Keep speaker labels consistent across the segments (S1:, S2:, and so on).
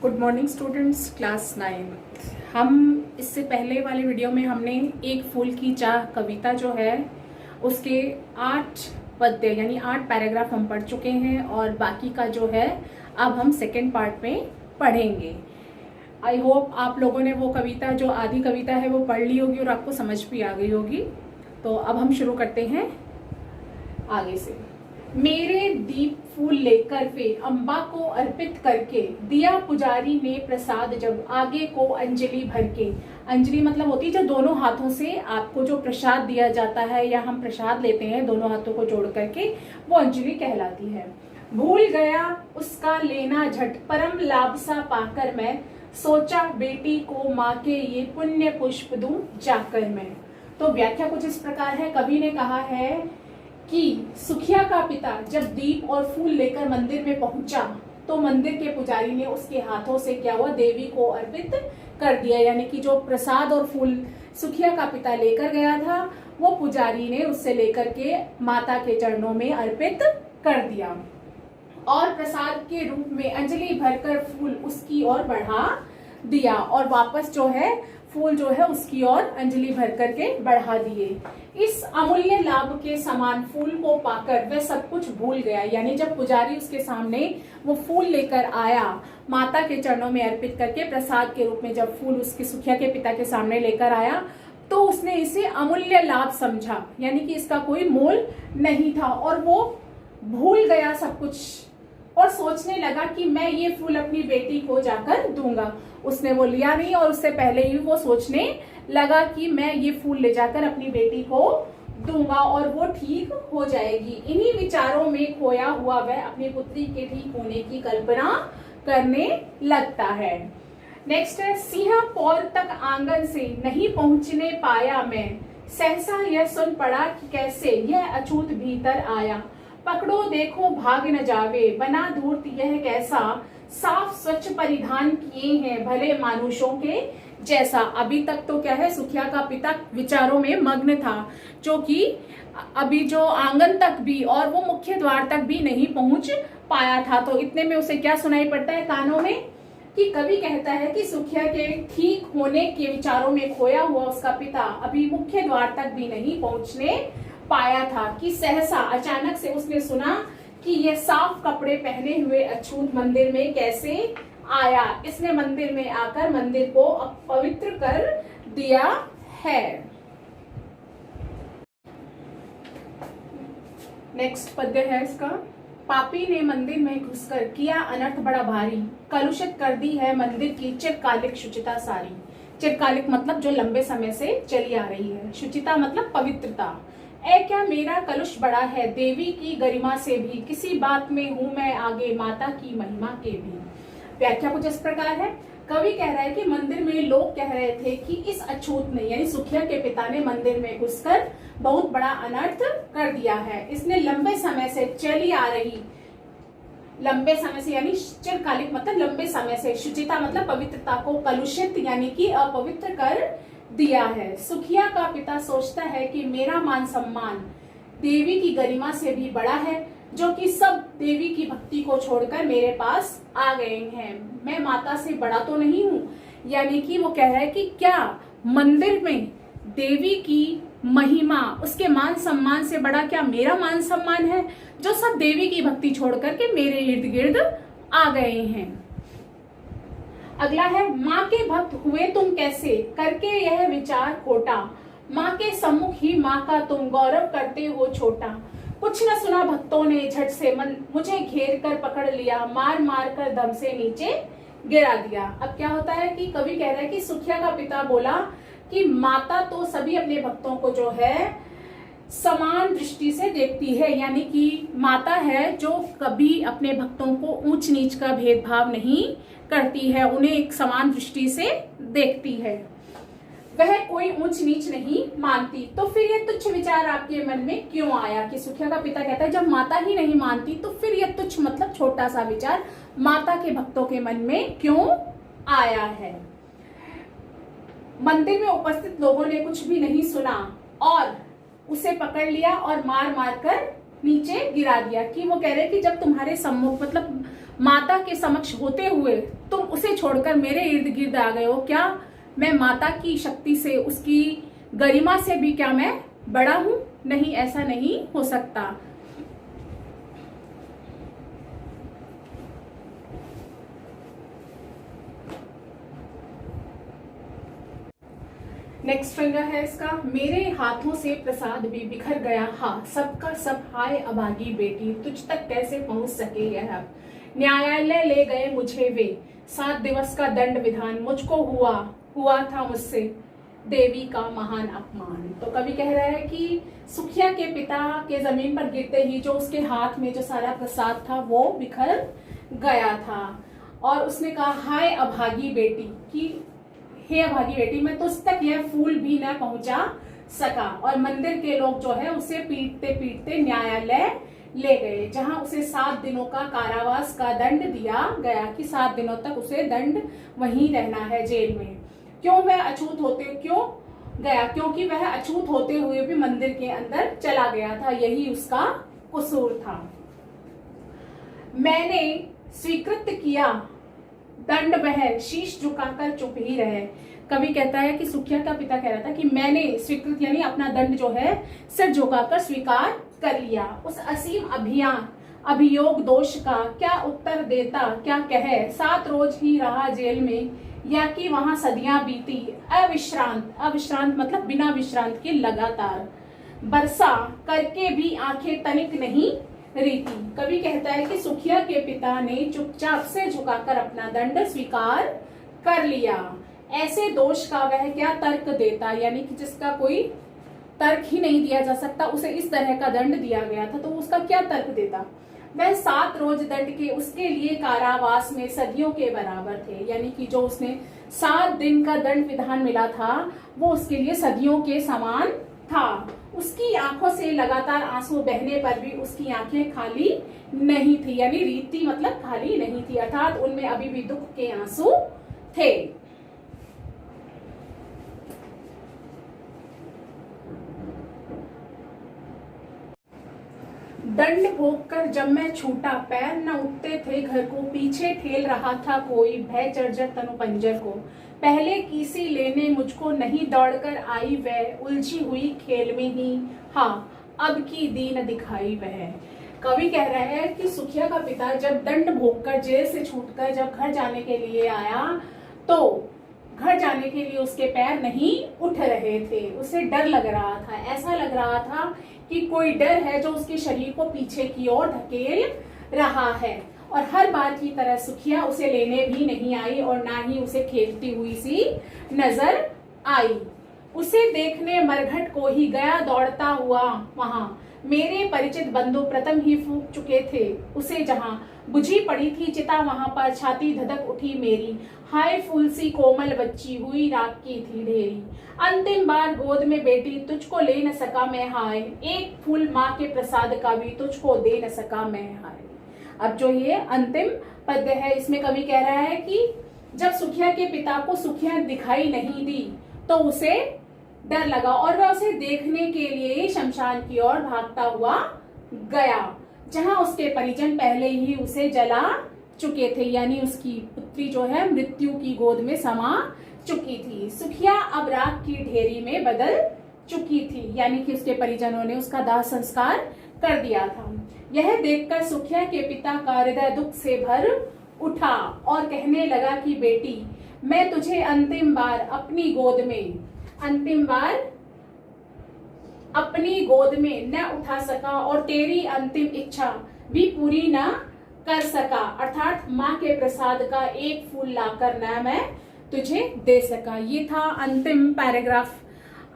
S1: Good morning students, class 9। हम इससे पहले वाले वीडियो में हमने एक फूल की चाह कविता जो है उसके 8 पद्य यानी 8 पैराग्राफ हम पढ़ चुके हैं और बाकी का जो है अब हम सेकेंड पार्ट में पढ़ेंगे। आई होप आप लोगों ने वो कविता जो आधी कविता है वो पढ़ ली होगी और आपको समझ भी आ गई होगी। तो अब हम शुरू करते हैं आगे से। मेरे दीप फूल लेकर वे अम्बा को अर्पित करके दिया पुजारी ने प्रसाद जब आगे को अंजलि भर के। अंजलि मतलब होती है जो दोनों हाथों से आपको जो प्रसाद दिया जाता है या हम प्रसाद लेते हैं दोनों हाथों को जोड़ करके, वो अंजलि कहलाती है। भूल गया उसका लेना झट परम लाभ सा पाकर मैं, सोचा बेटी को माँ के ये पुण्य पुष्प दूं जाकर मैं। तो व्याख्या कुछ इस प्रकार है। कवि ने कहा है कि सुखिया का पिता जब दीप और फूल लेकर मंदिर में पहुंचा तो मंदिर के पुजारी ने उसके हाथों से क्या हुआ, देवी को अर्पित कर दिया। यानी कि जो प्रसाद और फूल सुखिया का पिता लेकर गया था वो पुजारी ने उससे लेकर के माता के चरणों में अर्पित कर दिया और प्रसाद के रूप में अंजलि भरकर फूल उसकी ओर बढ़ा दिया और वापस जो है फूल जो है उसकी ओर अंजलि भर करके बढ़ा दिए। इस अमूल्य लाभ के समान फूल को पाकर वह सब कुछ भूल गया। यानी जब पुजारी उसके सामने वो फूल लेकर आया माता के चरणों में अर्पित करके प्रसाद के रूप में, जब फूल उसके सुखिया के पिता के सामने लेकर आया तो उसने इसे अमूल्य लाभ समझा, यानी कि इसका कोई मोल नहीं था और वो भूल गया सब कुछ और सोचने लगा कि मैं ये फूल अपनी बेटी को जाकर दूंगा। उसने वो लिया नहीं और उससे पहले ही वो सोचने लगा कि मैं ये फूल ले जाकर अपनी बेटी को दूंगा और वो ठीक हो जाएगी। इन्हीं विचारों में खोया हुआ वह अपनी पुत्री के ठीक होने की कल्पना करने लगता है। नेक्स्ट है, सिंह पौर तक आंगन से नहीं पहुंचने पाया मैं, सहसा यह सुन पड़ा कि कैसे यह अछूत भीतर आया। पकड़ो देखो भाग न जावे, बना धूर्त यह कैसा, साफ स्वच्छ परिधान किए हैं भले मानुषों के जैसा। अभी तक तो क्या है, सुखिया का पिता विचारों में मग्न था, जो कि अभी जो आंगन तक भी और वो मुख्य द्वार तक भी नहीं पहुंच पाया था। तो इतने में उसे क्या सुनाई पड़ता है कानों में कि कवि कहता है कि सुखिया के ठीक होने के विचारों में खोया हुआ उसका पिता अभी मुख्य द्वार तक भी नहीं पहुंचने पाया था कि सहसा अचानक से उसने सुना कि यह साफ कपड़े पहने हुए अछूत मंदिर में कैसे आया। इसने मंदिर में आकर मंदिर को अपवित्र कर दिया है। नेक्स्ट पद्य है इसका। पापी ने मंदिर में घुसकर किया अनर्थ बड़ा भारी, कलुषित कर दी है मंदिर की चिरकालिक शुचिता सारी। चिरकालिक मतलब जो लंबे समय से चली आ रही है, शुचिता मतलब पवित्रता। ऐ क्या मेरा कलुष बड़ा है देवी की गरिमा से भी, किसी बात में हूं मैं आगे माता की महिमा के भी। व्याख्या कुछ इस प्रकार है। कवि कह रहा है कि मंदिर में लोग कह रहे थे कि इस अछूत ने यानी सुखिया के पिता ने मंदिर में घुसकर बहुत बड़ा अनर्थ कर दिया है। इसने लंबे समय से चली आ रही, लंबे समय से यानी चिरकालिक मतलब लंबे समय से, शुचिता मतलब पवित्रता को कलुषित यानी कि अपवित्र कर दिया है। सुखिया का पिता सोचता है कि मेरा मान सम्मान देवी की गरिमा से भी बड़ा है, जो कि सब देवी की भक्ति को छोड़कर मेरे पास आ गए हैं। मैं माता से बड़ा तो नहीं हूँ। यानी कि वो कह रहा है कि क्या मंदिर में देवी की महिमा उसके मान सम्मान से बड़ा क्या मेरा मान सम्मान है, जो सब देवी की भक्ति छोड़ करके मेरे इर्द गिर्द आ गए हैं। अगला है, माँ के भक्त हुए तुम कैसे करके यह विचार खोटा, माँ के सम्मुख ही माँ का तुम गौरव करते हो छोटा। कुछ न सुना भक्तों ने झट से मुझे घेर कर पकड़ लिया, मार मार कर दम से नीचे गिरा दिया। अब क्या होता है कि कवि कह रहा है कि सुखिया का पिता बोला कि माता तो सभी अपने भक्तों को जो है समान दृष्टि से देखती है, यानी कि माता है जो कभी अपने भक्तों को ऊंच नीच का भेदभाव नहीं करती है, उन्हें एक समान दृष्टि से देखती है, वह कोई ऊंच नीच नहीं मानती। तो फिर ये तुच्छ विचार आपके मन में क्यों आया कि सुखिया का पिता कहता है जब माता ही नहीं मानती तो फिर ये तुच्छ मतलब छोटा सा विचार माता के भक्तों के मन में क्यों आया है। मंदिर में उपस्थित लोगों ने कुछ भी नहीं सुना और उसे पकड़ लिया और मार मार कर नीचे गिरा दिया। कि वो कह रहे कि जब तुम्हारे सम्मुख मतलब माता के समक्ष होते हुए तुम उसे छोड़कर मेरे इर्द गिर्द आ गए हो। क्या मैं माता की शक्ति से, उसकी गरिमा से भी क्या मैं बड़ा हूं? नहीं, ऐसा नहीं हो सकता। नेक्स्ट फिंगर है इसका, मेरे हाथों से प्रसाद भी बिखर गया, हाँ सबका सब हाय अभागी बेटी, तुझ तक कैसे पहुंच सके यह। न्यायालय ले गए मुझे वे, 7 दिवस का दंड विधान, मुझको हुआ था मुझसे देवी का महान अपमान। तो कवि कह रहा है कि सुखिया के पिता के जमीन पर गिरते ही जो उसके हाथ में जो सारा प्रसाद था वो बिखर गया था, और उसने कहा हाय अभागी बेटी, कि हे अभागी बेटी, मैं तुझ तक यह फूल भी न पहुंचा सका। और मंदिर के लोग जो है उसे पीटते पीटते न्यायालय ले गए, जहां उसे 7 दिनों का कारावास का दंड दिया गया, कि 7 दिनों तक उसे दंड वहीं रहना है जेल में। क्यों वह अछूत होते क्यों गया? क्योंकि वह अछूत होते हुए भी मंदिर के अंदर चला गया था, यही उसका कसूर था। मैंने स्वीकृत किया दंड, वह शीश झुकाकर चुप ही रहे। कवि कहता है कि सुखिया का पिता कह रहा था कि मैंने स्वीकृत यानी अपना दंड जो है सिर झुकाकर स्वीकार कर लिया। उस असीम अभियोग दोष का क्या उत्तर देता, क्या कहे? 7 रोज ही रहा जेल में, या कि वहां सदियां बीती अविश्रांत मतलब बिना विश्रांत के लगातार, बरसा करके भी आंखें तनिक नहीं रीति। कवि कहता है कि सुखिया के पिता ने चुपचाप से झुकाकर अपना दंड स्वीकार कर लिया। ऐसे दोष का वह क्या तर्क देता, यानी कि जिसका कोई तर्क ही नहीं दिया जा सकता, उसे इस तरह का दंड दिया गया था, तो उसका क्या तर्क देता? वह 7 रोज दंड के उसके लिए कारावास में सदियों के बराबर थे, यानी कि जो उसने 7 दिन का दंड विधान मिला था वो उसके लिए सदियों के समान था। उसकी आंखों से लगातार आंसू बहने पर भी उसकी आंखें खाली नहीं थी, यानी रीति मतलब खाली नहीं थी, अर्थात उनमें अभी भी दुख के आंसू थे। दंड भोग कर जब मैं छूटा, पैर न उठते थे घर को, पीछे ठेल रहा था कोई, भय जर्जर तनु पंजर को। पहले किसी लेने मुझको नहीं दौड़कर आई वह, उलझी हुई खेल में ही हाँ अब की दीन दिखाई वह। कवि कह रहा है कि सुखिया का पिता जब दंड भोगकर जेल से छूटकर जब घर जाने के लिए आया, तो घर जाने के लिए उसके पैर नहीं उठ रहे थे, उसे डर लग रहा था। ऐसा लग रहा था कि कोई डर है जो उसके शरीर को पीछे की ओर धकेल रहा है। और हर बार की तरह सुखिया उसे लेने भी नहीं आई और ना ही उसे खेलती हुई सी नजर आई। उसे देखने मरघट को ही गया दौड़ता हुआ वहां, मेरे परिचित बंधु प्रथम ही फूंक चुके थे उसे, जहां बुझी पड़ी थी चिता वहां पर छाती धधक उठी मेरी, हाय फूल सी कोमल बच्ची हुई राख की थी ढेरी। अंतिम बार गोद में बेटी तुझको ले न सका मैं हाय, एक फूल माँ के प्रसाद का भी तुझको दे न सका मैं हाय। अब जो ये अंतिम पद्य है इसमें कवि कह रहा है कि जब सुखिया के पिता को सुखिया दिखाई नहीं दी तो उसे डर लगा और वह उसे देखने के लिए शमशान की ओर भागता हुआ गया, जहां उसके परिजन पहले ही उसे जला चुके थे, यानी उसकी पुत्री जो है मृत्यु की गोद में समा चुकी थी। सुखिया अब राख की ढेरी में बदल चुकी थी, यानी कि उसके परिजनों ने उसका दाह संस्कार कर दिया था। यह देखकर सुखिया के पिता का हृदय दुख से भर उठा और कहने लगा कि बेटी, मैं तुझे अंतिम बार अपनी गोद में न उठा सका और तेरी अंतिम इच्छा भी पूरी न कर सका, अर्थात माँ के प्रसाद का एक फूल लाकर न मैं तुझे दे सका। ये था अंतिम पैराग्राफ,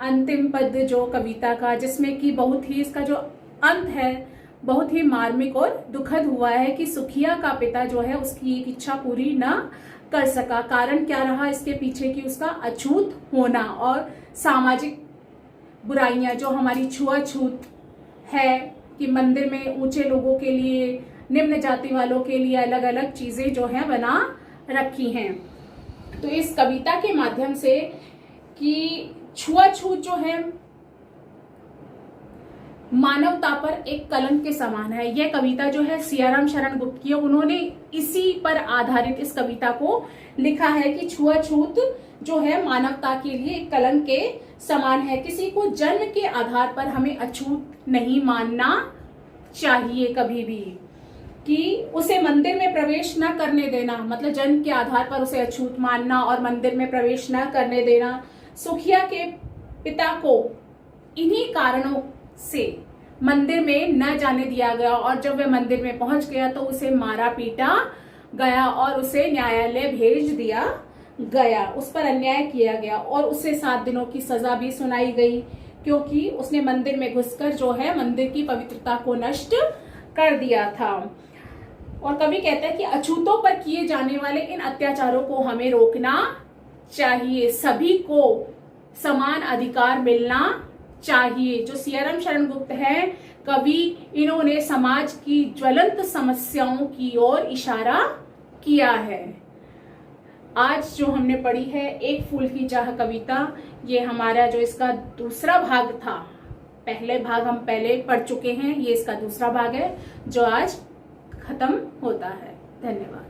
S1: अंतिम पद जो कविता का, जिसमें कि बहुत ही इसका जो अंत है बहुत ही मार्मिक और दुखद हुआ है कि सुखिया का पिता जो है उसकी एक इच्छा पूरी न कर सका। कारण क्या रहा इसके पीछे की? उसका अछूत होना और सामाजिक बुराइयां जो हमारी छुआछूत है कि मंदिर में ऊंचे लोगों के लिए, निम्न जाति वालों के लिए अलग अलग चीजें जो है बना रखी हैं। तो इस कविता के माध्यम से कि छुआछूत जो है मानवता पर एक कलंक के समान है। यह कविता जो है सियाराम शरण गुप्त की है। उन्होंने इसी पर आधारित इस कविता को लिखा है कि छुआछूत जो है मानवता के लिए एक कलंक के समान है। किसी को जन्म के आधार पर हमें अछूत नहीं मानना चाहिए कभी भी, कि उसे मंदिर में प्रवेश न करने देना, मतलब जन्म के आधार पर उसे अछूत मानना और मंदिर में प्रवेश न करने देना। सुखिया के पिता को इन्हीं कारणों से मंदिर में न जाने दिया गया और जब वह मंदिर में पहुंच गया तो उसे मारा पीटा गया और उसे न्यायालय भेज दिया गया। उस पर अन्याय किया गया और उसे 7 दिनों की सजा भी सुनाई गई, क्योंकि उसने मंदिर में घुसकर जो है मंदिर की पवित्रता को नष्ट कर दिया था। और कवि कहता है कि अछूतों पर किए जाने वाले इन अत्याचारों को हमें रोकना चाहिए, सभी को समान अधिकार मिलना चाहिए। जो सियाराम शरण गुप्त है कवि, इन्होंने समाज की ज्वलंत समस्याओं की ओर इशारा किया है। आज जो हमने पढ़ी है एक फूल की चाह कविता, ये हमारा जो इसका दूसरा भाग था, पहले भाग हम पहले पढ़ चुके हैं, ये इसका दूसरा भाग है जो आज खत्म होता है। धन्यवाद।